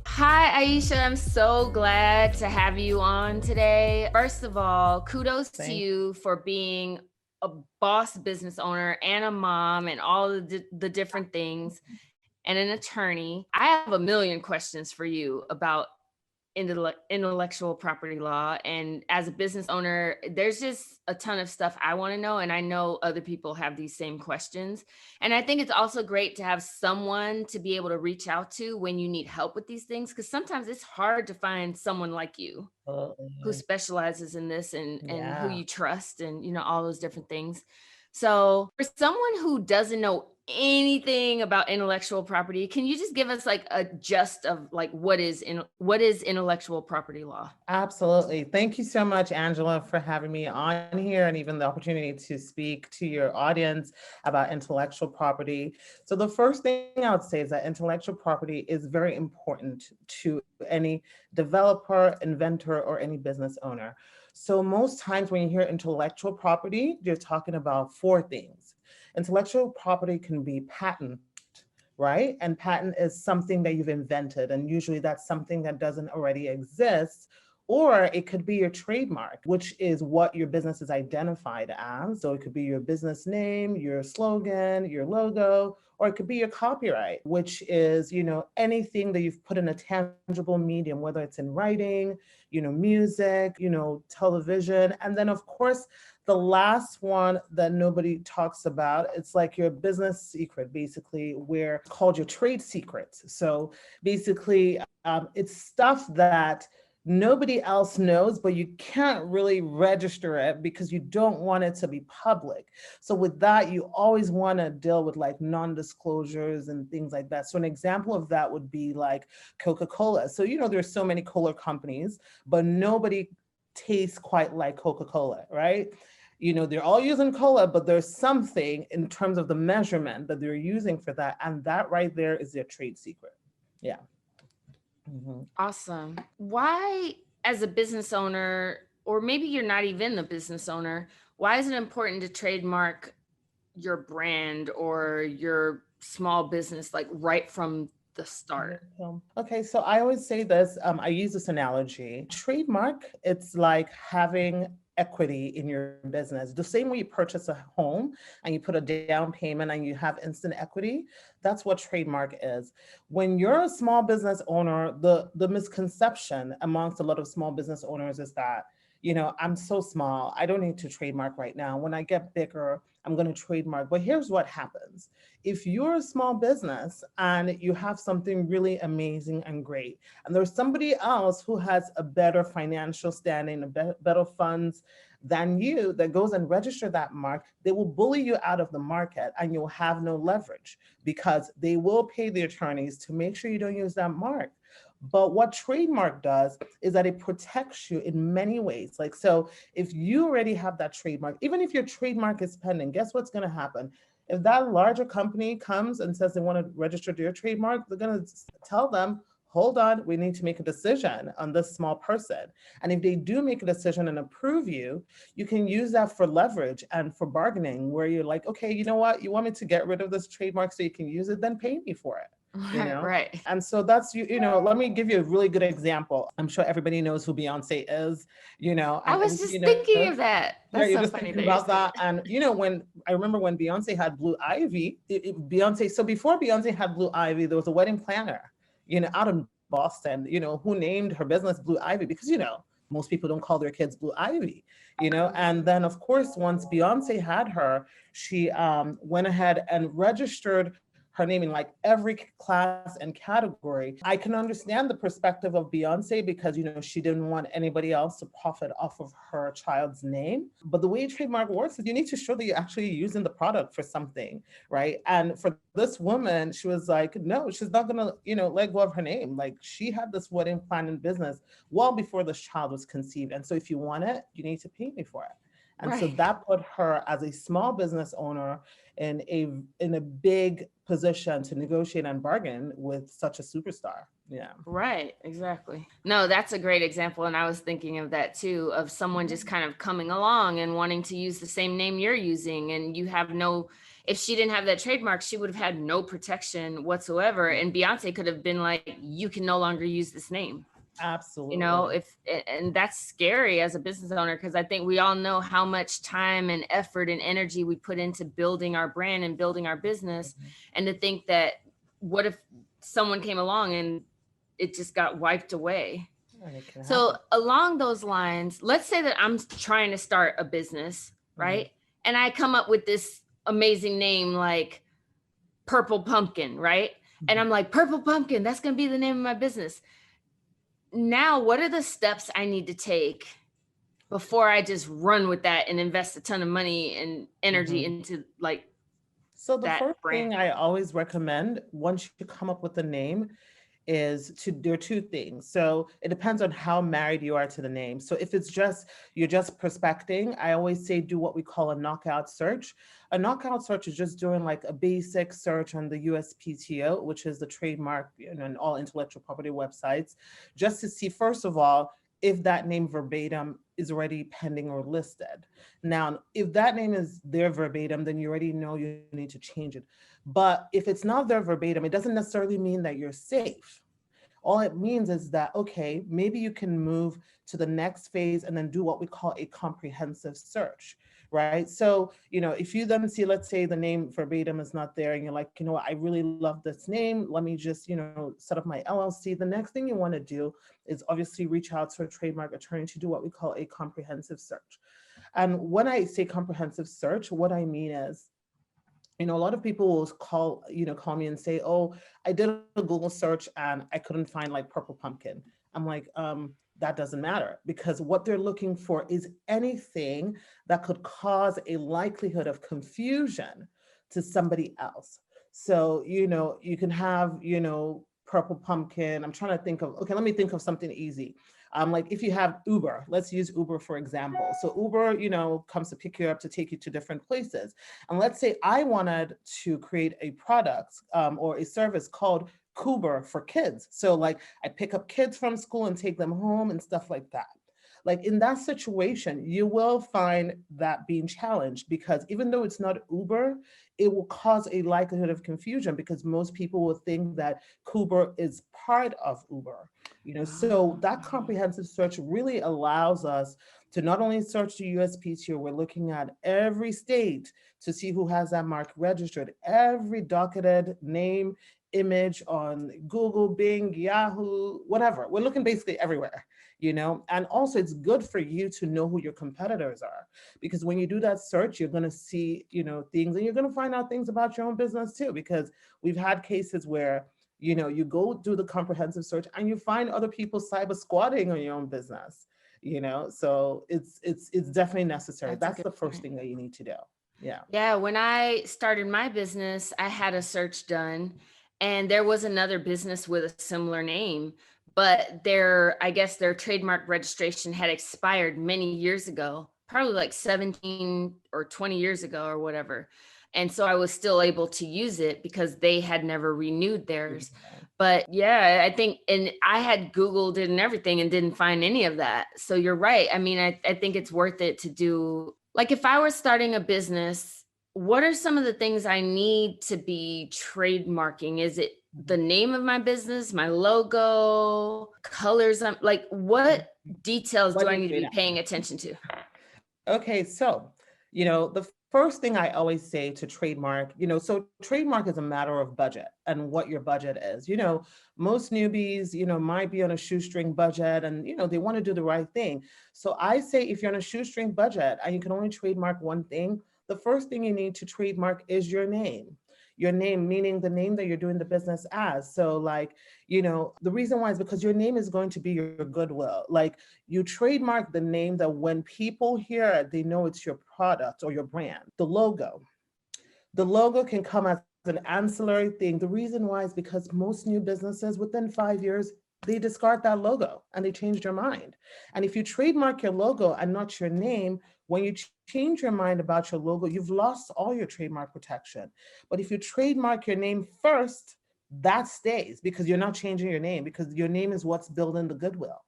Hi, Ayesha. I'm so glad to have you on today. First of all, kudos to you for being a boss business owner and a mom and all the different things, and an attorney. I have a million questions for you about intellectual property law. And as a business owner, there's just a ton of stuff I want to know. And I know other people have these same questions. And I think it's also great to have someone to be able to reach out to when you need help with these things, because sometimes it's hard to find someone like you who specializes in this and who you trust and, all those different things. So for someone who doesn't know anything about intellectual property, can you just give us like a gist of like what is intellectual property law? Absolutely. Thank you so much, Angela, for having me on here and even the opportunity to speak to your audience about intellectual property. So the first thing I would say is that intellectual property is very important to any developer, inventor, or any business owner. So most times when you hear intellectual property, you're talking about four things. Intellectual property can be patent, right? And patent is something that you've invented, and usually that's something that doesn't already exist. Or it could be your trademark, which is what your business is identified as. So it could be your business name, your slogan, your logo, or it could be your copyright, which is, anything that you've put in a tangible medium, whether it's in writing, music, television. And then of course, the last one that nobody talks about, it's like your business secret, basically, where it's called your trade secrets. So basically, it's stuff that nobody else knows, but you can't really register it because you don't want it to be public. So with that, you always want to deal with like non-disclosures and things like that. So an example of that would be like Coca-Cola. So, there's so many cola companies, but nobody tastes quite like Coca-Cola, right? They're all using cola, but there's something in terms of the measurement that they're using for that. And that right there is their trade secret. Yeah. Mm-hmm. Awesome. Why, as a business owner, or maybe you're not even a business owner, why is it important to trademark your brand or your small business like right from the start? Okay, so I always say this, I use this analogy. Trademark, it's like having equity in your business. The same way you purchase a home and you put a down payment and you have instant equity, that's what trademark is. When you're a small business owner, the misconception amongst a lot of small business owners is that, I'm so small, I don't need to trademark right now. When I get bigger, I'm going to trademark. But here's what happens. If you're a small business and you have something really amazing and great, and there's somebody else who has a better financial standing, better funds than you that goes and register that mark, they will bully you out of the market and you'll have no leverage because they will pay the attorneys to make sure you don't use that mark. But what trademark does is that it protects you in many ways. Like, so if you already have that trademark, even if your trademark is pending, guess what's going to happen? If that larger company comes and says they want to register their trademark, they're going to tell them, hold on, we need to make a decision on this small person. And if they do make a decision and approve you, you can use that for leverage and for bargaining, where you're like, okay, you know what? You want me to get rid of this trademark so you can use it, then pay me for it. Right. And so that's, let me give you a really good example. I'm sure everybody knows who Beyonce is, I was just thinking of that. That's you're just thinking about that. And when I remember when Beyonce had Blue Ivy, Beyonce, so before Beyonce had Blue Ivy, there was a wedding planner, out of Boston, who named her business Blue Ivy because, most people don't call their kids Blue Ivy, and then of course, once Beyonce had her, she went ahead and registered her name in like every class and category. I can understand the perspective of Beyonce because, she didn't want anybody else to profit off of her child's name. But the way trademark works is you need to show that you're actually using the product for something, right? And for this woman, she was like, no, she's not gonna, let go of her name. Like, she had this wedding planning business well before this child was conceived. And so if you want it, you need to pay me for it. And so that put her as a small business owner in a big position to negotiate and bargain with such a superstar, Yeah. Right, exactly. No, that's a great example. And I was thinking of that too, of someone just kind of coming along and wanting to use the same name you're using. And you have no, if she didn't have that trademark, she would have had no protection whatsoever. And Beyonce could have been like, you can no longer use this name. You know, Absolutely. and that's scary as a business owner, because I think we all know how much time and effort and energy we put into building our brand and building our business. Mhm. And to think that, what if someone came along and it just got wiped away? And it can So happen. along those lines, let's say that I'm trying to start a business, Mhm. right? And I come up with this amazing name like Purple Pumpkin, right? And Mhm. I'm like, Purple Pumpkin, that's going to be the name of my business. Now, what are the steps I need to take before I just run with that and invest a ton of money and energy Mhm. into like So the that first brand? thing I always recommend once you come up with a name is to there are two things. So it depends on how married you are to the name. So if it's just you're just prospecting, I always say do what we call a knockout search. A knockout search is just doing like a basic search on the USPTO, which is the trademark, and all intellectual property websites, just to see first of all if that name verbatim is already pending or listed. Now, if that name is there verbatim, then you already know you need to change it. But if it's not there verbatim, it doesn't necessarily mean that you're safe. All it means is that, okay, maybe you can move to the next phase and then do what we call a comprehensive search, right? So, if you then see, let's say the name verbatim is not there and you're like, you know what, I really love this name. Let me just, set up my LLC. The next thing you want to do is obviously reach out to a trademark attorney to do what we call a comprehensive search. And when I say comprehensive search, what I mean is, a lot of people will call me and say, "Oh, I did a Google search and I couldn't find like purple pumpkin." I'm like, that doesn't matter, because what they're looking for is anything that could cause a likelihood of confusion to somebody else. So, you can have, purple pumpkin. I'm trying to think of, okay, let me think of something easy. Like if you have Uber, let's use Uber for example. So Uber, comes to pick you up to take you to different places. And let's say I wanted to create a product or a service called Kuber for kids. So like I pick up kids from school and take them home and stuff like that. Like in that situation, you will find that being challenged, because even though it's not Uber, it will cause a likelihood of confusion because most people will think that Kuber is part of Uber. So that comprehensive search really allows us to not only search the USPTO, we're looking at every state to see who has that mark registered, every docketed name, image on Google, Bing, Yahoo, whatever. We're looking basically everywhere, and also it's good for you to know who your competitors are, because when you do that search, you're going to see, things, and you're going to find out things about your own business too, because we've had cases where, you go do the comprehensive search and you find other people cyber squatting on your own business, so it's definitely necessary. That's a That's good the first point. thing that you need to do. Yeah. Yeah, when I started my business, I had a search done and there was another business with a similar name, but I guess their trademark registration had expired many years ago, probably like 17 or 20 years ago or whatever. And so I was still able to use it because they had never renewed theirs. But yeah, I think, and I had Googled it and everything and didn't find any of that. So you're right. I mean, I think it's worth it to do, like if I was starting a business, what are some of the things I need to be trademarking? Is it the name of my business, my logo, colors? Like, what details do Let I me need to say be that. paying attention to? Okay, so, the first thing I always say to trademark, so trademark is a matter of budget and what your budget is. Most newbies, might be on a shoestring budget and, they want to do the right thing. So I say if you're on a shoestring budget and you can only trademark one thing, the first thing you need to trademark is your name. Your name, meaning the name that you're doing the business as. So, like, the reason why is because your name is going to be your goodwill. Like, you trademark the name that when people hear it, they know it's your product or your brand. The logo can come as an ancillary thing. The reason why is because most new businesses within 5 years, they discard that logo and they change their mind. And if you trademark your logo and not your name, when you change your mind about your logo, you've lost all your trademark protection. But if you trademark your name first, that stays because you're not changing your name, because your name is what's building the goodwill,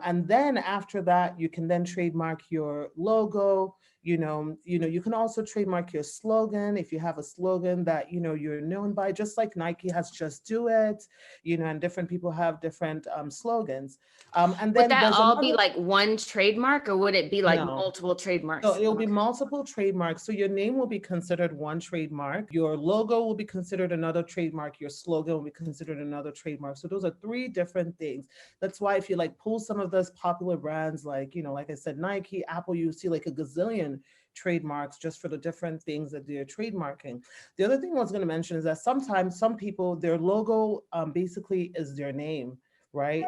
and then after that you can then trademark your logo. You can also trademark your slogan if you have a slogan that you're known by, just like Nike has "Just Do It," and different people have different slogans. And Would then that there's all be another. like one trademark, or would it be like No. multiple So trademarks? it will be Okay. multiple trademarks. So your name will be considered one trademark. Your logo will be considered another trademark. Your slogan will be considered another trademark. So those are three different things. That's why if you like pull some of those popular brands, like, like I said, Nike, Apple, you see like a gazillion trademarks just for the different things that they're trademarking. The other thing I was going to mention is that sometimes some people, their logo basically is their name, right?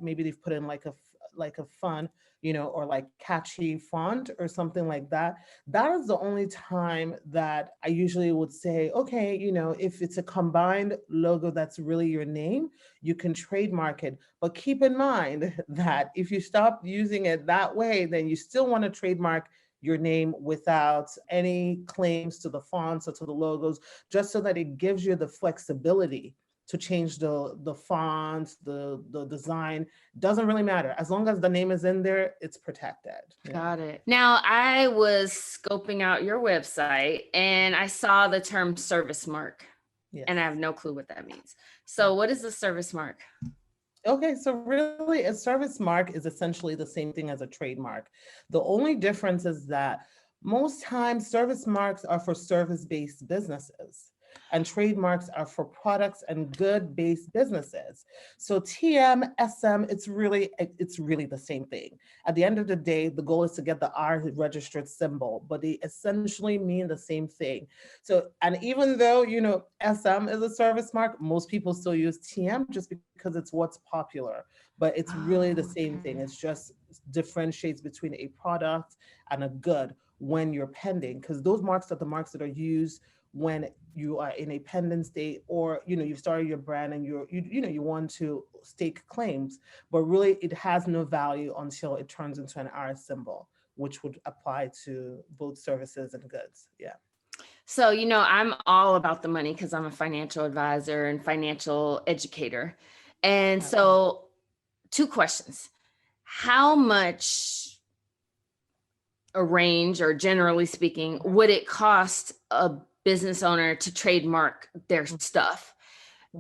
Maybe they've put in like a fun, or like catchy font or something like that. That is the only time that I usually would say, okay, if it's a combined logo that's really your name, you can trademark it. But keep in mind that if you stop using it that way, then you still want to trademark your name without any claims to the fonts or to the logos, just so that it gives you the flexibility to change the fonts, the design. Doesn't really matter. As long as the name is in there, it's protected. Yeah. Got it. Now, I was scoping out your website and I saw the term service mark, Yes. and I have no clue what that means. So what is the service mark? Okay, so really a service mark is essentially the same thing as a trademark. The only difference is that most times service marks are for service-based businesses and trademarks are for products and good-based businesses. So TM, SM, it's really the same thing. At the end of the day, the goal is to get the R registered symbol, but they essentially mean the same thing. So, and even though, SM is a service mark, most people still use TM just because it's what's popular, but it's really the same thing. It's just differentiates between a product and a good when you're pending, because those marks are the marks that are used when you are in a pending state, or you've started your brand and you want to stake claims, but really it has no value until it turns into an R symbol, which would apply to both services and goods. Yeah. So, I'm all about the money because I'm a financial advisor and financial educator. And so, two questions. How much a range, or generally speaking, would it cost a business owner to trademark their stuff?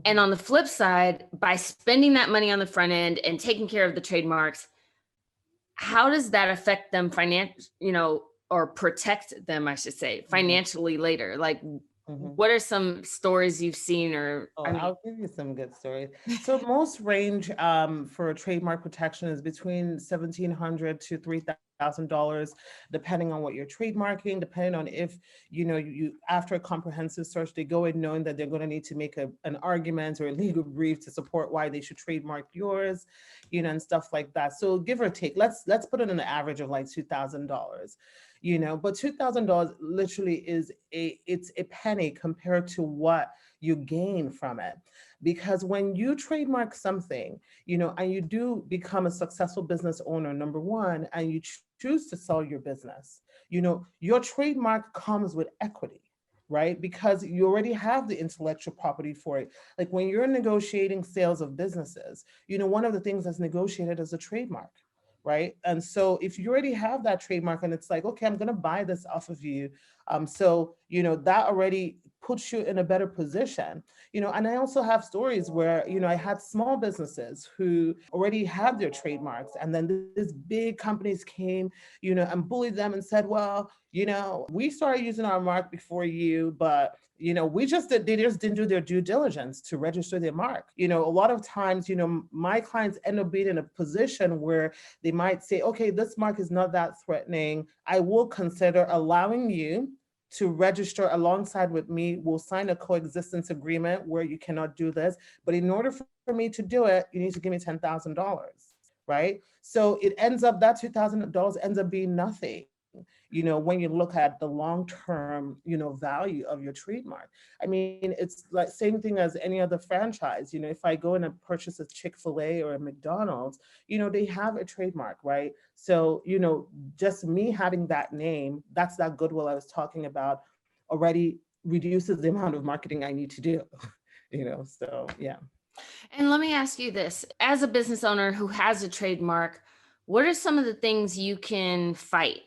And on the flip side, by spending that money on the front end and taking care of the trademarks, how does that affect them or protect them, I should say, financially later? Like, what are some stories you've seen, or I'll give you some good stories. So most range for trademark protection is between $1,700 to $3,000, depending on what you're trademarking, depending on if you after a comprehensive search, they go in knowing that they're going to need to make an argument or a legal brief to support why they should trademark yours, and stuff like that. So give or take, let's put it in an average of like $2,000. But $2,000 literally it's a penny compared to what you gain from it. Because when you trademark something, and you do become a successful business owner, number one, and you choose to sell your business, your trademark comes with equity, right? Because you already have the intellectual property for it. Like when you're negotiating sales of businesses, one of the things that's negotiated is a trademark. Right. And so if you already have that trademark and it's like, okay, I'm going to buy this off of you. So, that already puts you in a better position, and I also have stories where, I had small businesses who already had their trademarks. And then these big companies came, and bullied them and said, well, we started using our mark before you, but they just didn't do their due diligence to register their mark. A lot of times, my clients end up being in a position where they might say, okay, this mark is not that threatening. I will consider allowing you to register alongside with me. We'll sign a coexistence agreement where you cannot do this. But in order for me to do it, you need to give me $10,000, right? So it ends up, that $2,000 ends up being nothing, when you look at the long-term, value of your trademark. I mean, it's like same thing as any other franchise. If I go and purchase a Chick-fil-A or a McDonald's, they have a trademark, right? So, just me having that name, that's that goodwill I was talking about, already reduces the amount of marketing I need to do. So yeah. And let me ask you this, as a business owner who has a trademark, what are some of the things you can fight?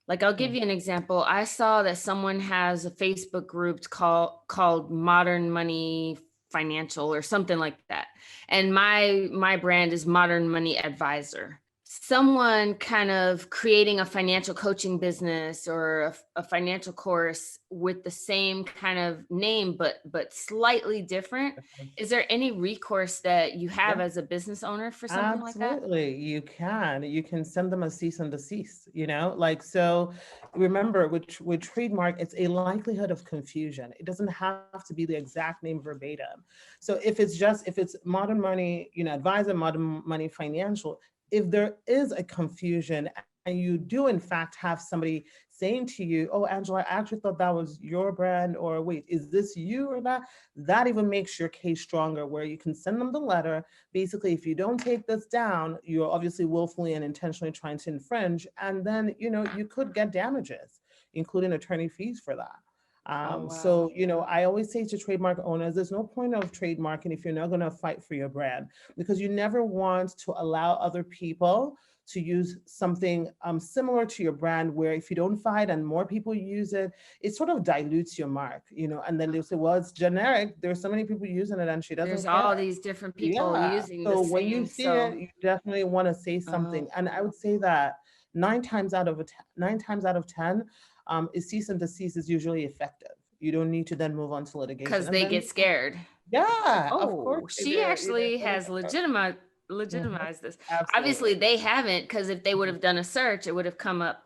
Like, I'll give you an example. I saw that someone has a Facebook group called Modern Money Financial or something like that. And my brand is Modern Money Advisor. Someone kind of creating a financial coaching business or a financial course with the same kind of name, but slightly different. Is there any recourse that you have Yeah. as a business owner for something like that? Absolutely. You can send them a cease and desist, like, so remember with trademark, it's a likelihood of confusion. It doesn't have to be the exact name verbatim. So if it's Modern Money, Advisor, Modern Money Financial, if there is a confusion and you do in fact have somebody saying to you, oh, Angela, I actually thought that was your brand, or wait, is this you or that even makes your case stronger, where you can send them the letter. Basically, if you don't take this down, you're obviously willfully and intentionally trying to infringe. And then, you could get damages, including attorney fees for that. Oh, wow. So, I always say to trademark owners, there's no point of trademarking if you're not going to fight for your brand, because you never want to allow other people to use something similar to your brand, where if you don't fight and more people use it, it sort of dilutes your mark, and then they'll say, well, it's generic. There's so many people using it and she There's doesn't all care. these different people Yeah. using the So when you same, see it, so, you definitely want to say oh, something. And I would say that 9 times out of 10, a cease and desist is usually effective. You don't need to then move on to litigation. because And they then, get scared. yeah, of course Oh, they she do. actually Somebody has can- Mhm. legitimized this. Absolutely. Obviously, they haven't, because if they would Mhm. have done a search, it would have come up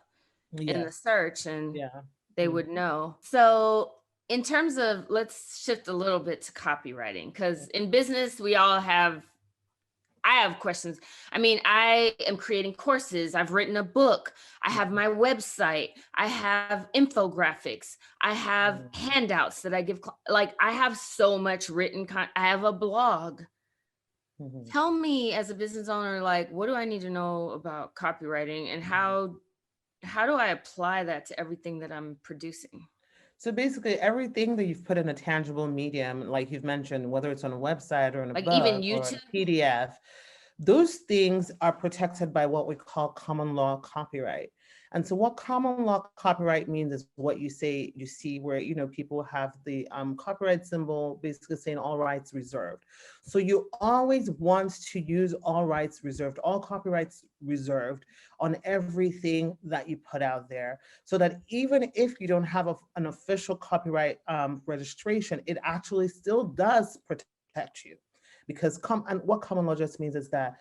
in the Yes. search and Yeah. they Mhm. would know. So, in terms of, let's shift a little bit to copywriting, because in business, I have questions. I mean, I am creating courses. I've written a book. I have my website. I have infographics. I have Mhm. handouts that I give. Like, I have so much I have a blog. Mhm. Tell me, as a business owner, like, what do I need to know about copywriting, and how do I apply that to everything that I'm producing? So basically, everything that you've put in a tangible medium, like you've mentioned, whether it's on a website or in a Like, even book or in YouTube. a PDF, those things are protected by what we call common law copyright. And so what common law copyright means is what you see where, people have the copyright symbol basically saying all rights reserved. So you always want to use all rights reserved, all copyrights reserved on everything that you put out there, so that even if you don't have an official copyright registration, it actually still does protect you. Because and what common law just means is that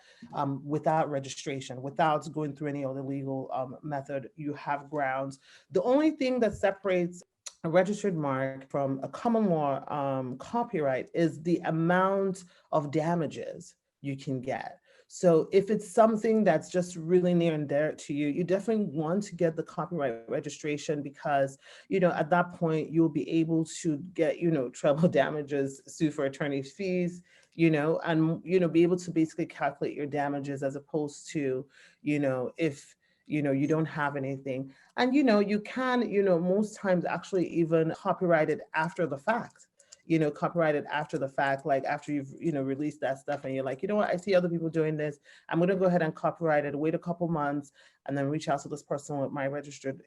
without registration, without going through any other legal method, you have grounds. The only thing that separates a registered mark from a common law copyright is the amount of damages you can get. So if it's something that's just really near and dear to you, you definitely want to get the copyright registration, because, at that point you'll be able to get, treble damages, sue for attorney fees, and, be able to basically calculate your damages, as opposed to, if, you don't have anything. And, you can, most times actually even copyright it after the fact. Copyrighted after the fact, like after you've, released that stuff and you're like, you know what, I see other people doing this. I'm going to go ahead and copyright it, wait a couple months, and then reach out to this person with my registered,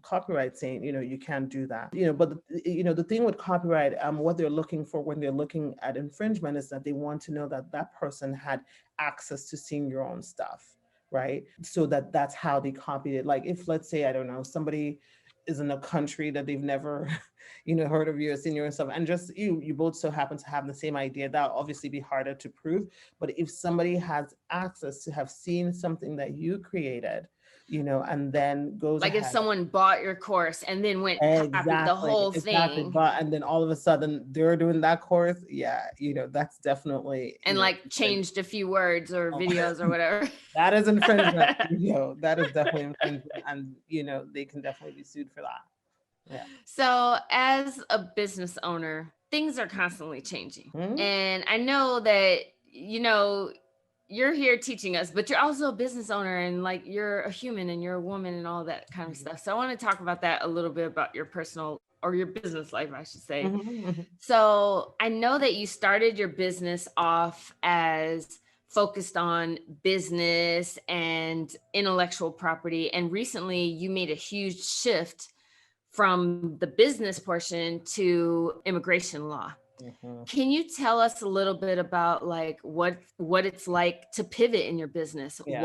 copyright saying, you can't do that. But the thing with copyright, what they're looking for when they're looking at infringement is that they want to know that that person had access to seeing your own stuff, right? So that's how they copied it. Like if, let's say, I don't know, somebody is in a country that they've never heard of you or seen you and stuff, and just you both so happen to have the same idea, that obviously be harder to prove. But if somebody has access to have seen something that you created, and then goes Like, if ahead. someone bought your course and then went copied the Exactly, whole exactly. thing But and then all of a sudden they're doing that course. Yeah, that's definitely, and like changed a few words or videos or whatever. that is infringement. That is definitely infringement, and they can definitely be sued for that. Yeah. So, as a business owner, things are constantly changing. Mhm. And I know that, you know, you're here teaching us, but you're also a business owner and like you're a human and you're a woman and all that kind of Mhm. stuff. So I want to talk about that a little bit about your personal or your business life, I should say. Mhm, mhm. So I know that you started your business off as focused on business and intellectual property. And recently you made a huge shift from the business portion to immigration law. Mhm. Can you tell us a little bit about like what it's like to pivot in your business? Yeah.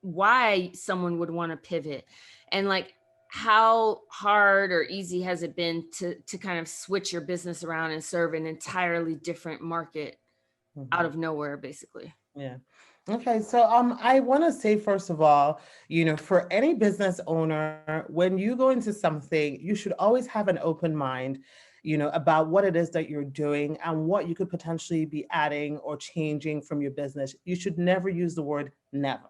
Why someone would want to pivot? And like how hard or easy has it been to kind of switch your business around and serve an entirely different market out Mhm. of nowhere basically? Yeah. Okay. So I want to say first of all, for any business owner, when you go into something, you should always have an open mind, about what it is that you're doing and what you could potentially be adding or changing from your business. You should never use the word never.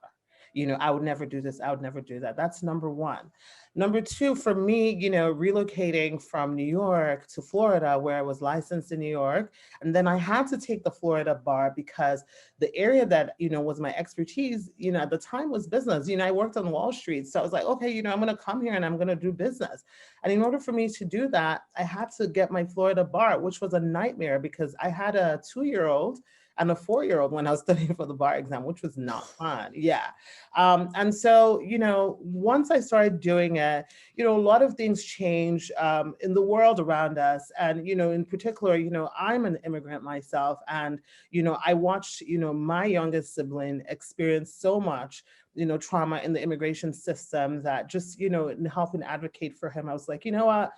I would never do this, I would never do that. That's number one. Number two, for me, relocating from New York to Florida, where I was licensed in New York, and then I had to take the Florida bar because the area that was my expertise at the time was business. I worked on Wall Street, so I was like, okay, I'm going to come here and I'm going to do business. And in order for me to do that, I had to get my Florida bar, which was a nightmare because I had a 2-year-old and a 4-year-old when I was studying for the bar exam, which was not fun. Yeah. And so, once I started doing it, a lot of things changed in the world around us. And, in particular, I'm an immigrant myself. And, I watched, my youngest sibling experience so much, trauma in the immigration system that just, in helping advocate for him, I was like, you know what?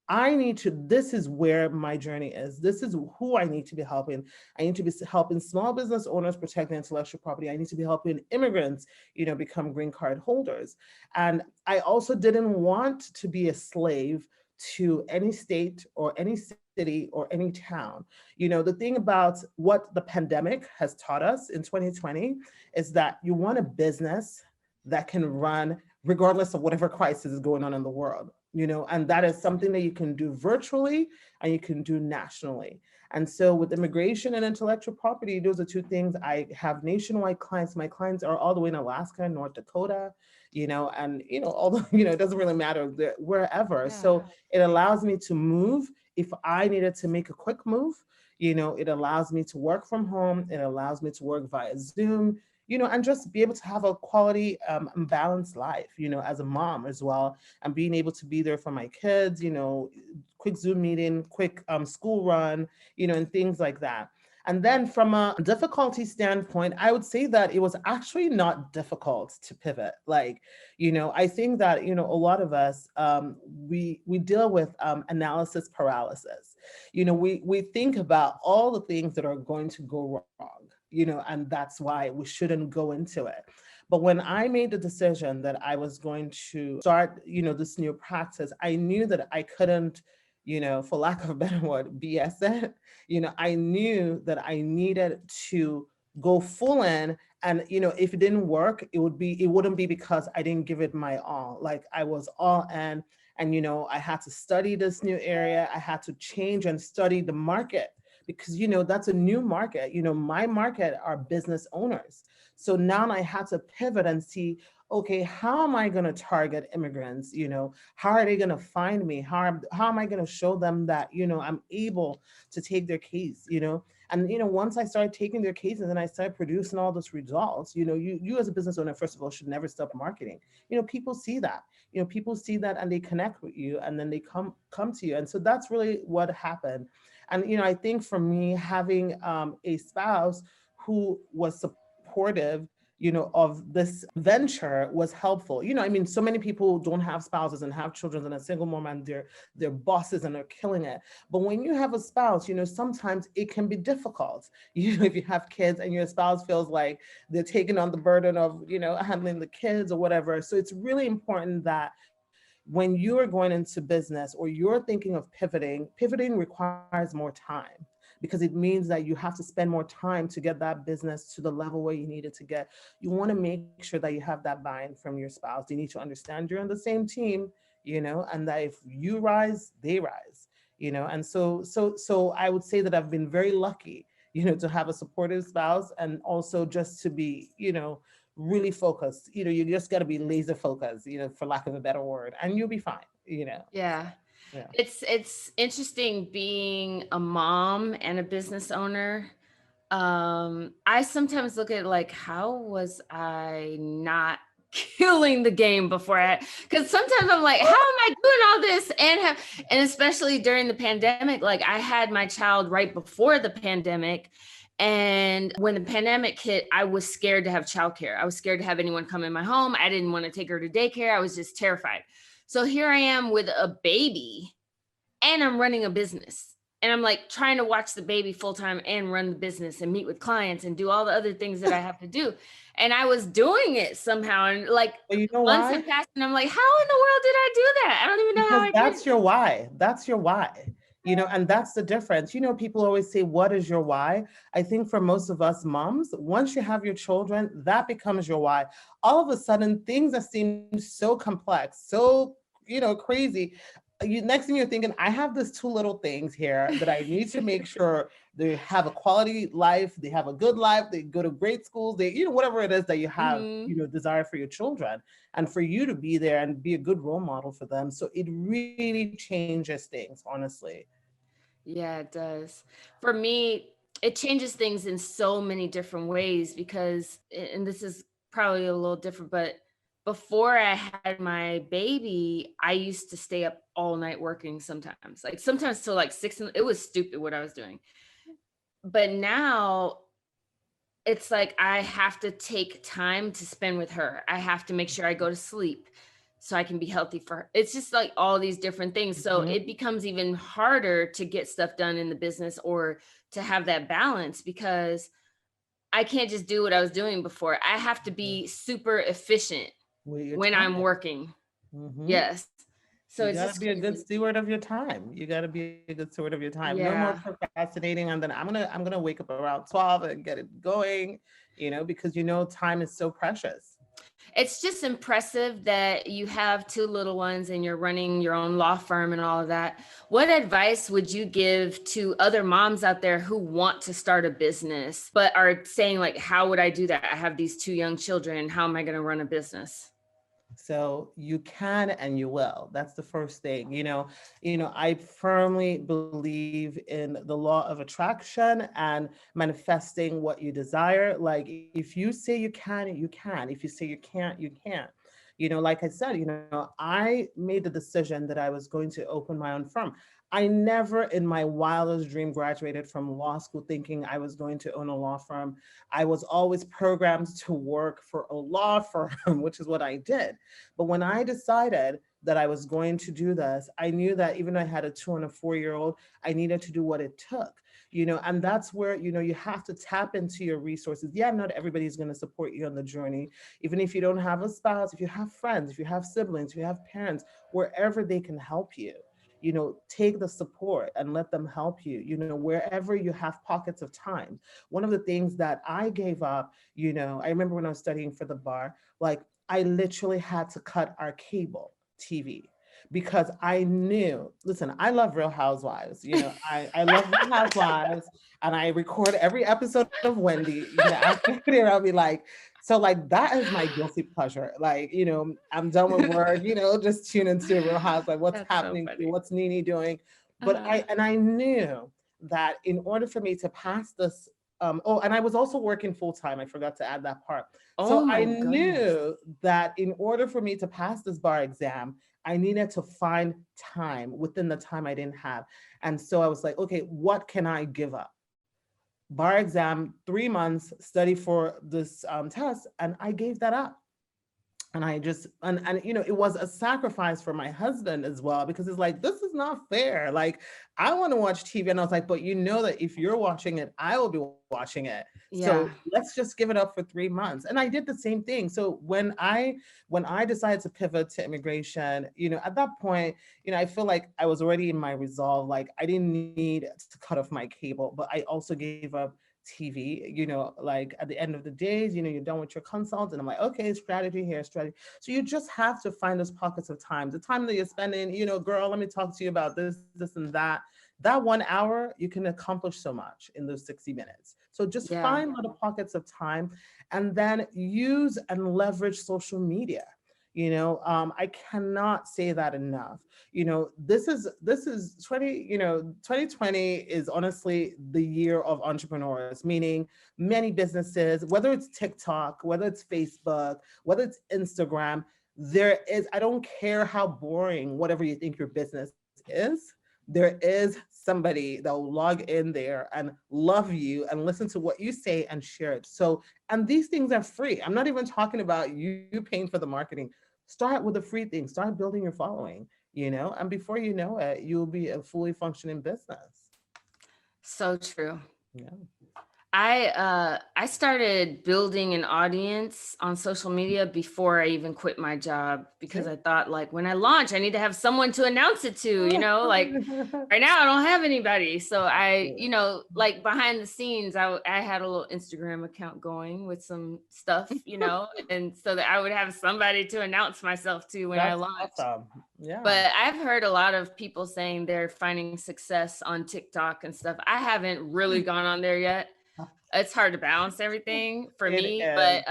This is where my journey is. This is who I need to be helping. I need to be helping small business owners protect their intellectual property. I need to be helping immigrants, become green card holders. And I also didn't want to be a slave to any state or any city or any town. The thing about what the pandemic has taught us in 2020 is that you want a business that can run regardless of whatever crisis is going on in the world, and that is something that you can do virtually and you can do nationally. And so with immigration and intellectual property, those are two things. I have nationwide clients. My clients are all the way in Alaska, North Dakota, and although it doesn't really matter wherever. Yeah. So it allows me to move if I needed to make a quick move. It allows me to work from home. It allows me to work via Zoom, and just be able to have a quality and balanced life, as a mom as well, and being able to be there for my kids, quick Zoom meeting, quick school run, and things like that. And then from a difficulty standpoint, I would say that it was actually not difficult to pivot. Like, I think that, a lot of us, we deal with analysis paralysis. We think about all the things that are going to go wrong, and that's why we shouldn't go into it. But when I made the decision that I was going to start, this new practice, I knew that I couldn't, for lack of a better word, BS it. I knew that I needed to go full in. And, if it didn't work, it wouldn't be because I didn't give it my all. Like I was all in. And, I had to study this new area. I had to change and study the market because, that's a new market. My market are business owners. So now I had to pivot and see, okay, how am I going to target immigrants? How are they going to find me? How am I going to show them that, I'm able to take their case, And, once I started taking their cases and I started producing all those results, you as a business owner, first of all, should never stop marketing. People see that, people see that and they connect with you and then they come to you. And so that's really what happened. And, I think for me, having a spouse who was supportive, of this venture was helpful. I mean, so many people don't have spouses and have children and a single mom and they're bosses and they're killing it. But when you have a spouse, sometimes it can be difficult. If you have kids and your spouse feels like they're taking on the burden of, handling the kids or whatever. So it's really important that when you are going into business or you're thinking of pivoting requires more time because it means that you have to spend more time to get that business to the level where you need it to get. You want to make sure that you have that buy-in from your spouse. They need to understand you're on the same team, and that if you rise, they rise, and so I would say that I've been very lucky, to have a supportive spouse, and also just to be, really focused. You just got to be laser focused, for lack of a better word, and you'll be fine. Yeah. Yeah. It's interesting being a mom and a business owner. I sometimes look at it like, how was I not killing the game before because sometimes I'm like, how am I doing all this and especially during the pandemic, like I had my child right before the pandemic. And when the pandemic hit, I was scared to have childcare. I was scared to have anyone come in my home. I didn't want to take her to daycare. I was just terrified. So here I am with a baby and I'm running a business. And I'm like trying to watch the baby full time and run the business and meet with clients and do all the other things that I have to do. And I was doing it somehow. And like But you know months why? had passed and I'm like, how in the world did I do that? I don't even know how Because I did that's it. your why. That's your why. And that's the difference. People always say, what is your why? I think for most of us moms, once you have your children, that becomes your why. All of a sudden, things that seem so complex, so, crazy. Next thing you're thinking, I have these two little things here that I need to make sure they have a quality life, they have a good life, they go to great schools, they, whatever it is that you have, Mhm. desire for your children, and for you to be there and be a good role model for them. So it really changes things, honestly. Yeah, it does. For me, it changes things in so many different ways because, and this is probably a little different, but before I had my baby, I used to stay up all night working sometimes, like sometimes till like it was stupid what I was doing. But now it's like I have to take time to spend with her. I have to make sure I go to sleep so I can be healthy for her. It's just like all these different things. So Mhm. it becomes even harder to get stuff done in the business or to have that balance because I can't just do what I was doing before. I have to be super efficient With your when I'm time. working. Hmm. Yes. So You it's got to just be a good crazy. steward of your time. You got to be a good steward of your time. No more Yeah. procrastinating. And then I'm gonna wake up around 12 and get it going, because time is so precious. It's just impressive that you have two little ones and you're running your own law firm and all of that. What advice would you give to other moms out there who want to start a business, but are saying like, how would I do that? I have these two young children. How am I going to run a business? So you can and you will. That's the first thing. I firmly believe in the law of attraction and manifesting what you desire. Like if you say you can, you can. If you say you can't, you can't. Like I said, I made the decision that I was going to open my own firm. I never in my wildest dream graduated from law school thinking I was going to own a law firm. I was always programmed to work for a law firm, which is what I did. But when I decided that I was going to do this, I knew that even though I had a 2 and a 4-year-old, I needed to do what it took. And that's where, you have to tap into your resources. Yeah, not everybody's going to support you on the journey. Even if you don't have a spouse, if you have friends, if you have siblings, if you have parents, wherever they can help you, take the support and let them help you, wherever you have pockets of time. One of the things that I gave up, I remember when I was studying for the bar, like I literally had to cut our cable TV because I knew, listen, I love Real Housewives. I love Real Housewives and I record every episode of Wendy. After there, I'll be like, so like that is my guilty pleasure. Like, I'm done with work, just tune into Real Housewives, what's That's so happening, funny. what's Nene doing. But Uh-huh. I knew that in order for me to pass this, oh, and I was also working full time. I forgot to add that part. So Oh I my goodness. knew that in order for me to pass this bar exam, I needed to find time within the time I didn't have. And so I was like, okay, what can I give up? Bar exam, 3 months, study for this test. And I gave that up. And I just, and it was a sacrifice for my husband as well, because it's like, this is not fair. Like, I want to watch TV. And I was like, but that if you're watching it, I will be watching it. So Yeah. let's just give it up for 3 months. And I did the same thing. So when I decided to pivot to immigration, at that point, I feel like I was already in my resolve. Like I didn't need to cut off my cable, but I also gave up TV, like at the end of the days, you're done with your consult. And I'm like, okay, strategy here, strategy. So you just have to find those pockets of time, the time that you're spending, girl, let me talk to you about this, this, and that. That 1 hour, you can accomplish so much in those 60 minutes. So just Yeah. find little pockets of time and then use and leverage social media. I cannot say that enough. This is 2020 is honestly the year of entrepreneurs, meaning many businesses, whether it's TikTok, whether it's Facebook, whether it's Instagram, there is, I don't care how boring whatever you think your business is, there is somebody that will log in there and love you and listen to what you say and share it. So, and these things are free. I'm not even talking about you paying for the marketing. Start with a free thing, start building your following, and before you know it, you'll be a fully functioning business. So true. Yeah. I started building an audience on social media before I even quit my job, because See? I thought, like, when I launch, I need to have someone to announce it to, like right now I don't have anybody. So like behind the scenes, I had a little Instagram account going with some stuff, and so that I would have somebody to announce myself to when I That's launched. awesome. Yeah. But I've heard a lot of people saying they're finding success on TikTok and stuff. I haven't really gone on there yet. It's hard to balance everything for It me, is.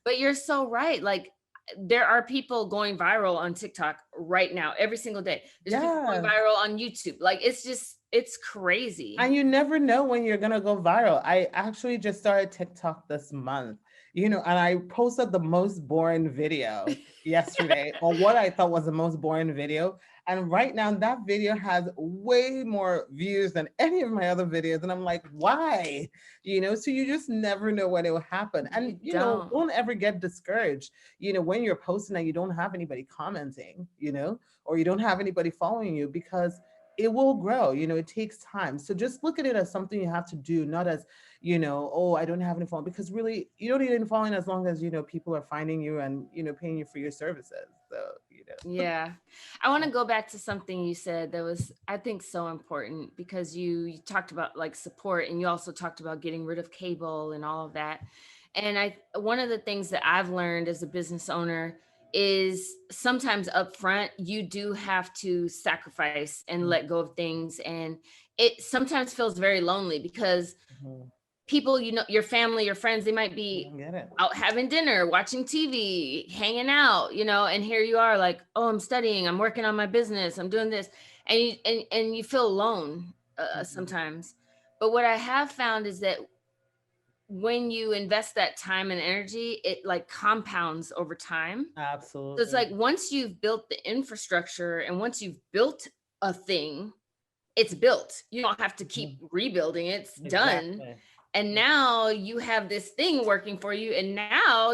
but you're so right. Like, there are people going viral on TikTok right now, every single day. There's people going Yes. viral on YouTube. Like, it's crazy. And you never know when you're gonna go viral. I actually just started TikTok this month, and I posted the most boring video yesterday, or what I thought was the most boring video. And right now, that video has way more views than any of my other videos. And I'm like, why? So you just never know when it will happen. And, don't ever get discouraged, when you're posting and you don't have anybody commenting, or you don't have anybody following you, because it will grow. It takes time. So just look at it as something you have to do, not as, oh, I don't have any following, because really you don't need any following as long as, people are finding you and, paying you for your services. So, Yeah. I want to go back to something you said that was, I think, so important, because you talked about like support, and you also talked about getting rid of cable and all of that. And one of the things that I've learned as a business owner is sometimes upfront, you do have to sacrifice and let go of things. And it sometimes feels very lonely, because Mhm. people, your family, your friends, they might You be don't get it. out having dinner, watching TV, hanging out, and here you are like, oh, I'm studying, I'm working on my business, I'm doing this. And you feel alone Mhm. sometimes. But what I have found is that when you invest that time and energy, it like compounds over time. So it's like, Absolutely. once you've built the infrastructure and once you've built a thing, it's built. You don't have to keep Mhm. rebuilding it. It's done. Exactly. And now you have this thing working for you. And now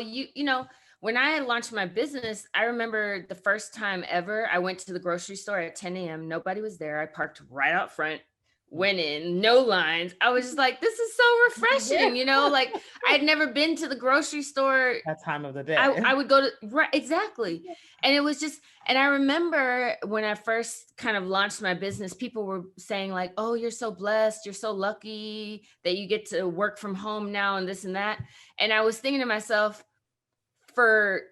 when I launched my business, I remember the first time ever I went to the grocery store at 10 a.m. Nobody was there. I parked right out front, went in, no lines. I was just like, this is so refreshing, like, I had never been to the grocery store. That time of the I day. would go to, right, exactly. And it was just, and I remember when I first kind of launched my business, people were saying like, oh, you're so blessed, you're so lucky that you get to work from home now and this and that. And I was thinking to myself, for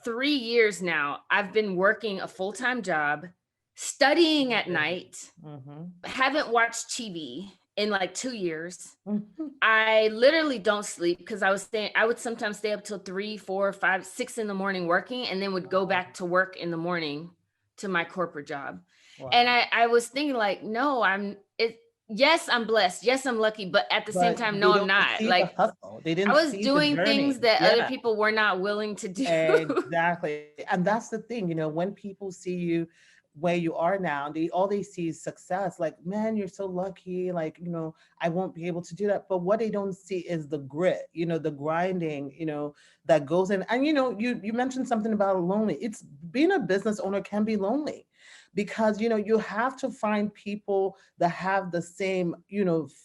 3 years now, I've been working a full-time job, studying at night, Mhm. haven't watched TV in like 2 years. Mhm. I literally don't sleep, because I would sometimes stay up till 3, 4, 5, 6 in the morning working, and then would go back to work in the morning to my corporate job. And Wow. I was thinking like, no, yes, I'm blessed. Yes, I'm lucky. But at the same But time, they no, I'm don't not. see the Like, hustle. They I didn't was see the doing things journey. that other Yeah. people were not willing to do. Exactly. And that's the thing, when people see you where you are now, all they see is success. Like, man, you're so lucky. Like, I won't be able to do that. But what they don't see is the grit, the grinding, that goes in. And you mentioned something about lonely. It's being a business owner can be lonely, because you have to find people that have the same,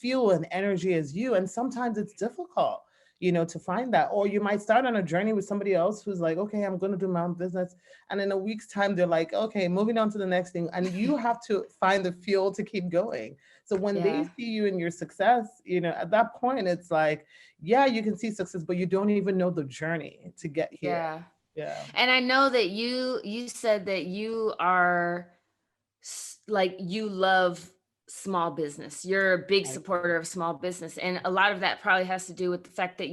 feel and energy as you. And sometimes it's difficult, to find that. Or you might start on a journey with somebody else who's like, okay, I'm going to do my own business. And in a week's time, they're like, okay, moving on to the next thing. And you have to find the fuel to keep going. So when they Yeah. see you in your success, at that point, it's like, yeah, you can see success, but you don't even know the journey to get here. Yeah. Yeah. And I know that you said that you are like, you love small business. You're a big supporter of small business. And a lot of that probably has to do with the fact that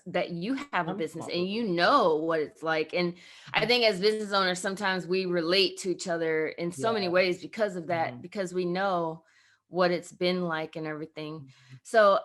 that you have a business and you know what it's like. And I think as business owners, sometimes we relate to each other in so many ways because of that, because we know what it's been like and everything. So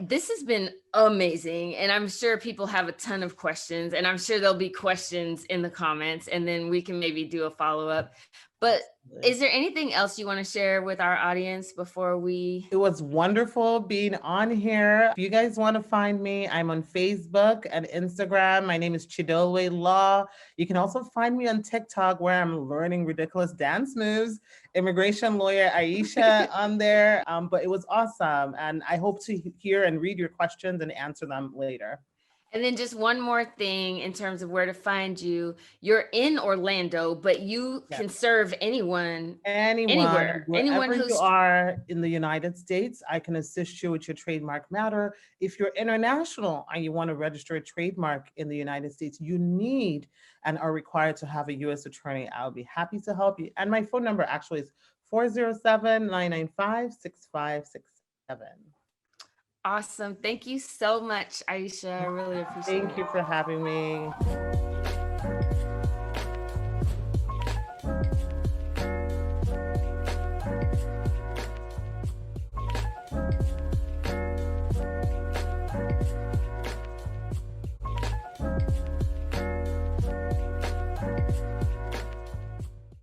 this has been amazing. And I'm sure people have a ton of questions, and I'm sure there'll be questions in the comments, and then we can maybe do a follow-up. But is there anything else you want to share with our audience before we? It was wonderful being on here. If you guys want to find me, I'm on Facebook and Instagram. My name is Chidolue Law. You can also find me on TikTok, where I'm learning ridiculous dance moves. Immigration lawyer Ayesha on there. But it was awesome. And I hope to hear and read your questions and answer them later. And then just one more thing in terms of where to find you. You're in Orlando, but you can serve anyone, anywhere, anyone who's you are in the United States. I can assist you with your trademark matter. If you're international and you want to register a trademark in the United States, you need and are required to have a U.S. attorney. I'll be happy to help you. And my phone number actually is 407-995-6567. Awesome. Thank you so much, Ayesha. I really appreciate it. Thank you for having me.